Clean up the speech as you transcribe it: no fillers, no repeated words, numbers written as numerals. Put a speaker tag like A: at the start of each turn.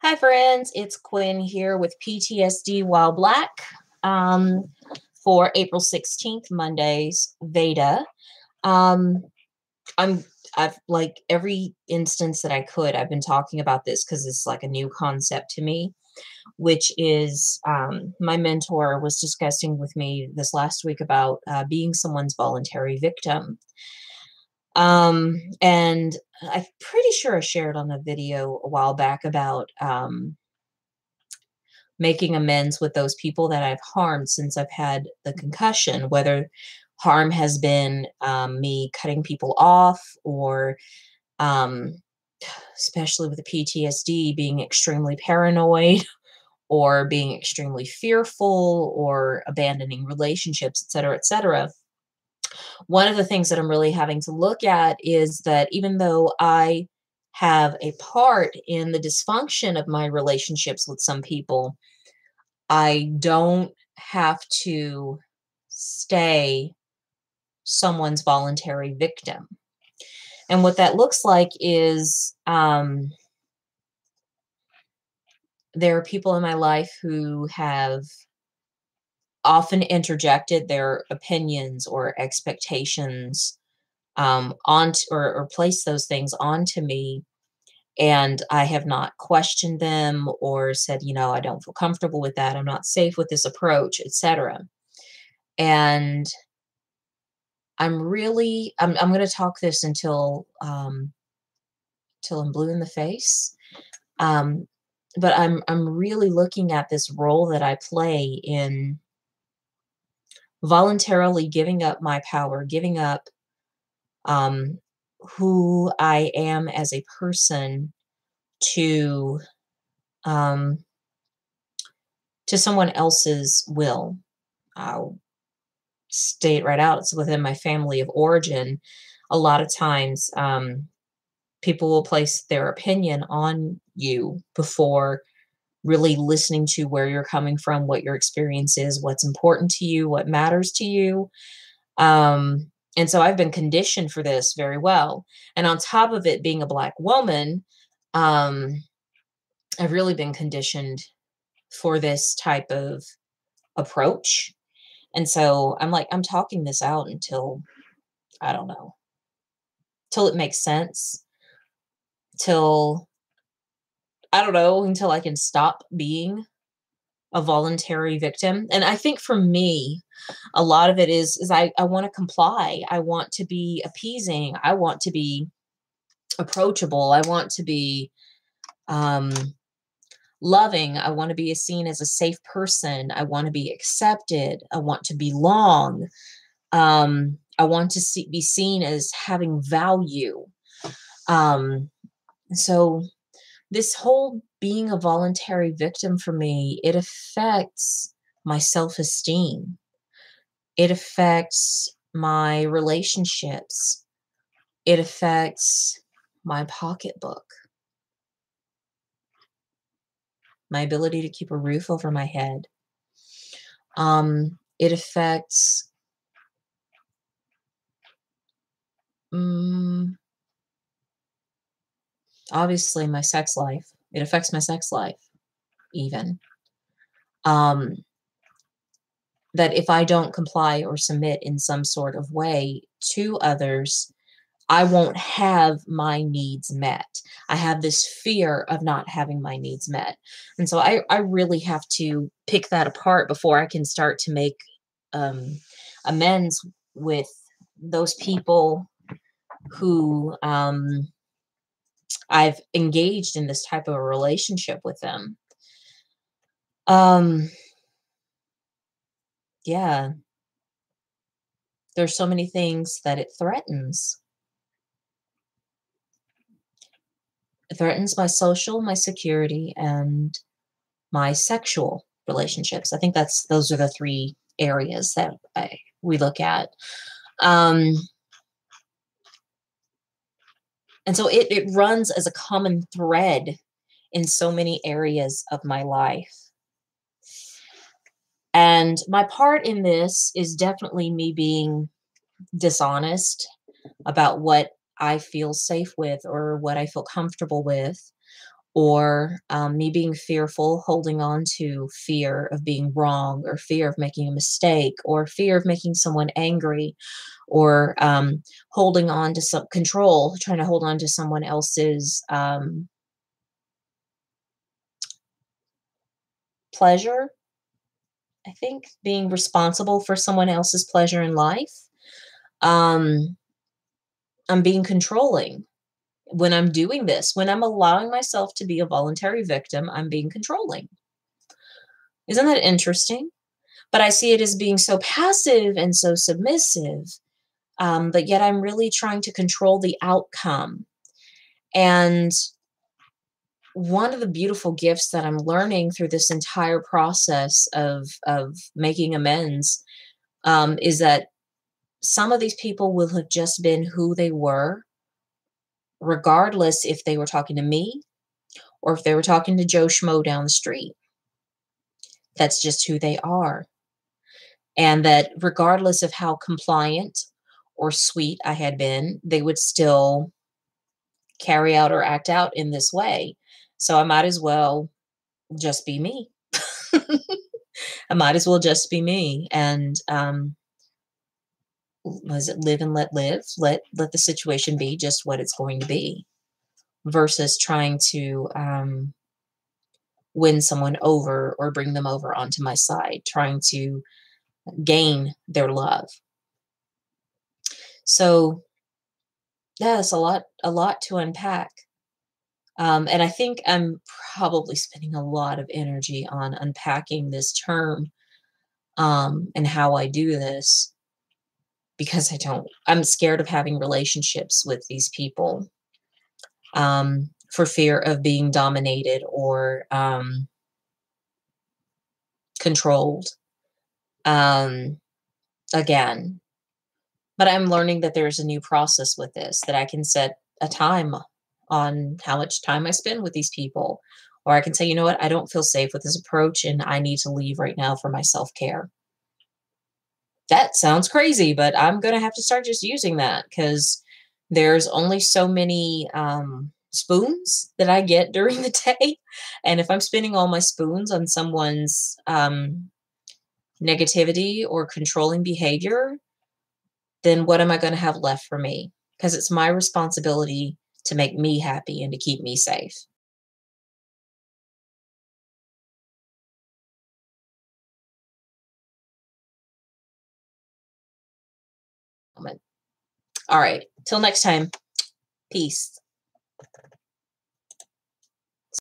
A: Hi, friends. It's Quinn here with PTSD While Black um, for April 16th, Monday's Veda. Um, I've like every instance that I could, I've been talking about this because it's like a new concept to me, which is my mentor was discussing with me this last week about being someone's voluntary victim. And I'm pretty sure I shared on a video a while back about making amends with those people that I've harmed since I've had the concussion, whether harm has been me cutting people off or um, especially with the PTSD, being extremely paranoid or being extremely fearful or abandoning relationships, et cetera, et cetera. One of the things that I'm really having to look at is that even though I have a part in the dysfunction of my relationships with some people, I don't have to stay someone's voluntary victim. And what that looks like is there are people in my life who have often interjected their opinions or expectations onto or placed those things onto me. And I have not questioned them or said, I don't feel comfortable with that. I'm not safe with this approach, etc. And I'm going to talk this till I'm blue in the face. Um, but I'm really looking at this role that I play in voluntarily giving up my power, giving up um, who I am as a person to um, to someone else's will. I'll state right out, it's within my family of origin. A lot of times, people will place their opinion on you before really listening to where you're coming from, what your experience is, what's important to you, what matters to you. And so I've been conditioned for this very well. And on top of it being a Black woman, um, I've really been conditioned for this type of approach. And so I'm talking this out until, I don't know, till it makes sense, till, I don't know, until I can stop being a voluntary victim. And I think for me, a lot of it is I want to comply. I want to be appeasing. I want to be approachable. I want to be um, loving. I want to be seen as a safe person. I want to be accepted. I want to belong. I want to be seen as having value. So this whole being a voluntary victim for me, it affects my self-esteem. It affects my relationships. It affects my pocketbook, my ability to keep a roof over my head. It affects obviously my sex life. It affects my sex life even. That if I don't comply or submit in some sort of way to others, I won't have my needs met. I have this fear of not having my needs met. And so I really have to pick that apart before I can start to make amends with those people who I've engaged in this type of a relationship with them. Yeah, there's so many things that it threatens. It threatens my social, my security, and my sexual relationships. I think those are the three areas that we look at. And so it runs as a common thread in so many areas of my life. And my part in this is definitely me being dishonest about what I feel safe with or what I feel comfortable with, or me being fearful, holding on to fear of being wrong, or fear of making a mistake, or fear of making someone angry, or holding on to some control, trying to hold on to someone else's pleasure. I think being responsible for someone else's pleasure in life. Um, I'm being controlling when I'm doing this. When I'm allowing myself to be a voluntary victim, I'm being controlling. Isn't that interesting? But I see it as being so passive and so submissive. But yet I'm really trying to control the outcome. And one of the beautiful gifts that I'm learning through this entire process of making amends is that some of these people will have just been who they were, regardless if they were talking to me or if they were talking to Joe Schmo down the street. That's just who they are. And that regardless of how compliant or sweet I had been, they would still carry out or act out in this way. So I might as well just be me. I might as well just be me. And was it live and let live? Let the situation be just what it's going to be, versus trying to win someone over or bring them over onto my side, trying to gain their love. So yeah, it's a lot to unpack. And I think I'm probably spending a lot of energy on unpacking this term and how I do this, because I'm scared of having relationships with these people for fear of being dominated or controlled um, again. But I'm learning that there's a new process with this, that I can set a time on how much time I spend with these people. Or I can say, you know what, I don't feel safe with this approach and I need to leave right now for my self care. That sounds crazy, but I'm going to have to start just using that, because there's only so many spoons that I get during the day. And if I'm spending all my spoons on someone's negativity or controlling behavior, then what am I going to have left for me? Because it's my responsibility to make me happy and to keep me safe. All right. Till next time. Peace.